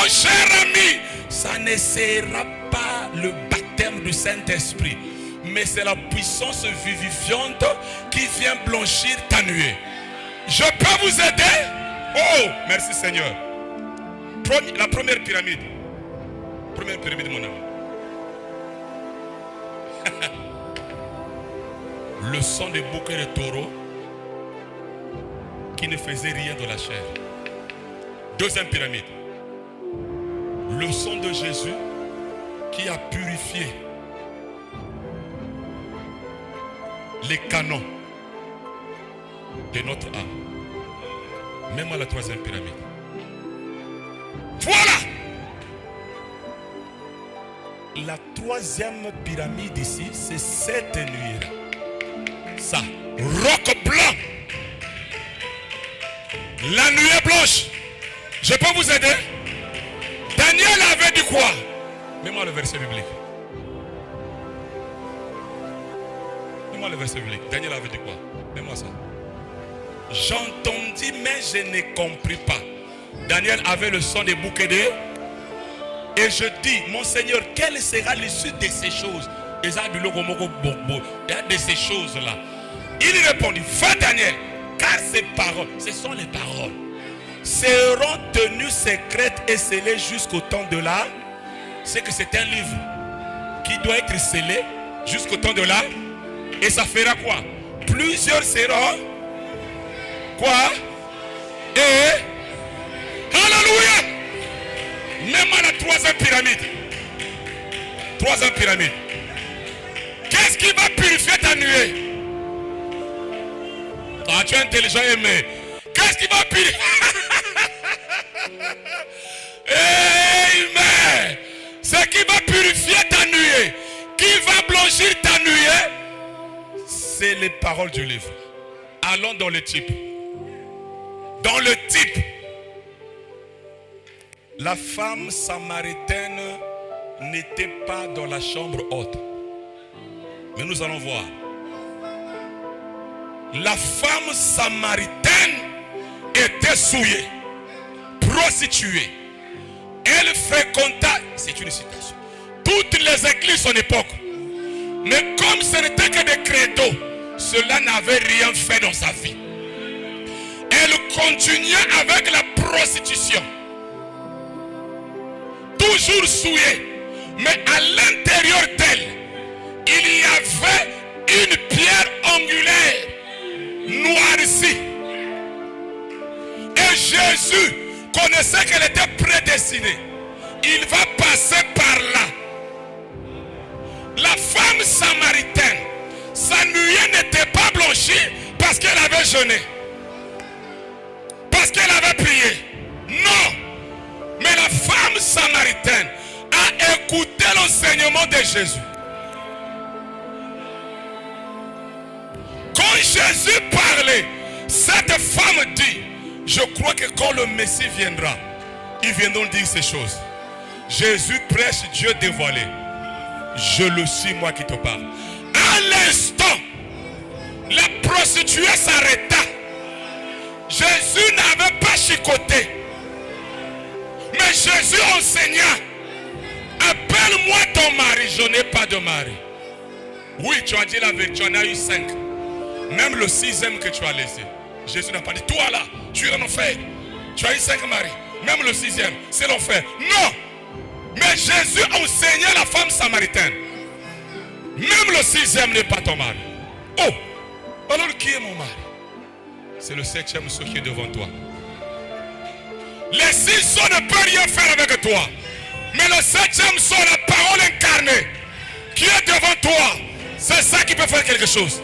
Mon cher ami, ça ne sera pas le baptême du Saint-Esprit, mais c'est la puissance vivifiante qui vient blanchir ta nuée. Je peux vous aider? Oh, merci Seigneur. La première pyramide. Première pyramide, mon âme. Le sang des bouquets de taureaux qui ne faisait rien de la chair. Deuxième pyramide. Le sang de Jésus qui a purifié les canons de notre âme. Même à la troisième pyramide. Voilà. La troisième pyramide ici, c'est cette nuit-là. Ça, roc blanc. La nuée blanche. Je peux vous aider? Daniel avait dit quoi? Mets-moi le verset biblique. Mets-moi le verset biblique. Daniel avait dit quoi? Mets-moi ça. J'entendis, mais je n'ai compris pas. Daniel avait le son des bouquets de... Et je dis, mon Seigneur, quelle sera l'issue de ces choses? Il y a de ces choses-là. Il répondit, va Daniel, car ces paroles, ce sont les paroles, seront tenues secrètes et scellées jusqu'au temps de là. C'est que c'est un livre qui doit être scellé jusqu'au temps de là. Et ça fera quoi? Plusieurs seront quoi? Et alléluia. Même à la troisième pyramide. Troisième pyramide. Qu'est-ce qui va purifier ta nuée? Ah, tu es intelligent, aimé. Qu'est-ce qui va purifier? Amen. Ce qui va purifier ta nuée, qui va blanchir ta nuée, c'est les paroles du livre. Allons dans le type. Dans le type. La femme samaritaine n'était pas dans la chambre haute. Mais nous allons voir. La femme samaritaine était souillée, prostituée. Elle fréquenta, c'est une citation, toutes les églises de son époque. Mais comme ce n'était que des credos, cela n'avait rien fait dans sa vie. Elle continuait avec la prostitution. Toujours souillée. Mais à l'intérieur d'elle, il y avait une pierre angulaire noircie. Et Jésus connaissait qu'elle était prédestinée. Il va passer par là. La femme samaritaine, sa nuée n'était pas blanchie parce qu'elle avait jeûné, parce qu'elle avait prié. Non. Mais la femme samaritaine a écouté l'enseignement de Jésus. Quand Jésus parlait, cette femme dit, je crois que quand le Messie viendra, ils viendront dire ces choses. Jésus prêche Dieu dévoilé. Je le suis, moi qui te parle. À l'instant, la prostituée s'arrêta. Jésus n'avait pas chicoté. Mais Jésus enseigna. Appelle-moi ton mari. Je n'ai pas de mari. Oui, tu as dit la vérité. Tu en as eu 5. Même le 6e que tu as laissé. Jésus n'a pas dit, toi là, tu es en enfer. Tu as eu 5 maris. Même le 6e, c'est l'enfer. Non. Mais Jésus enseignait la femme samaritaine. Même le 6e n'est pas ton mari. Oh. Alors qui est mon mari? C'est le 7e ceux qui est devant toi. Les 6 sons ne peuvent rien faire avec toi. Mais le 7e son, la parole incarnée, qui est devant toi, c'est ça qui peut faire quelque chose.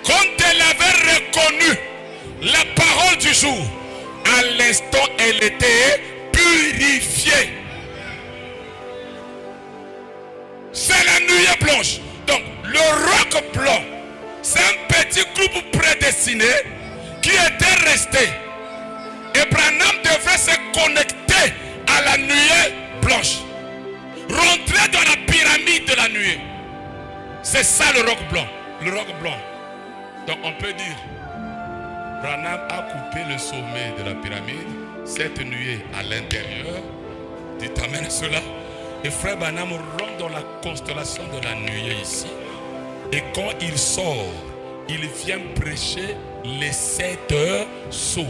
Quand elle avait reconnu la parole du jour, à l'instant, elle était purifiée. C'est la nuée blanche. Donc, le roc blanc, c'est un petit groupe prédestiné qui était resté. Et Branham devait se connecter à la nuée blanche. Rentrer dans la pyramide de la nuée. C'est ça le roc blanc. Le roc blanc. Donc on peut dire, Branham a coupé le sommet de la pyramide, cette nuée à l'intérieur, Dites amen à cela. Et frère Branham rentre dans la constellation de la nuée ici. Et quand il sort, il vient prêcher les 7 sceaux.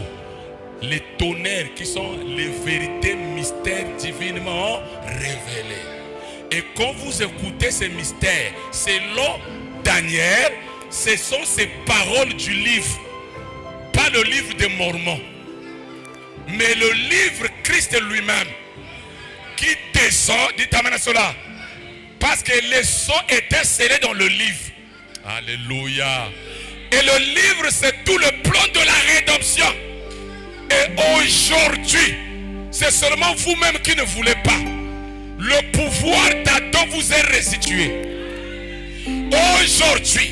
Les tonnerres qui sont les vérités mystères divinement révélés. Et quand vous écoutez ces mystères, selon Daniel, ce sont ces paroles du livre. Pas le livre des Mormons, mais le livre Christ lui-même qui descend, dites amen à cela, parce que les sceaux étaient scellés dans le livre. Alléluia. Et le livre, c'est tout le plan de la rédemption. Et aujourd'hui, c'est seulement vous-même qui ne voulez pas. Le pouvoir d'Adam vous est restitué. Aujourd'hui,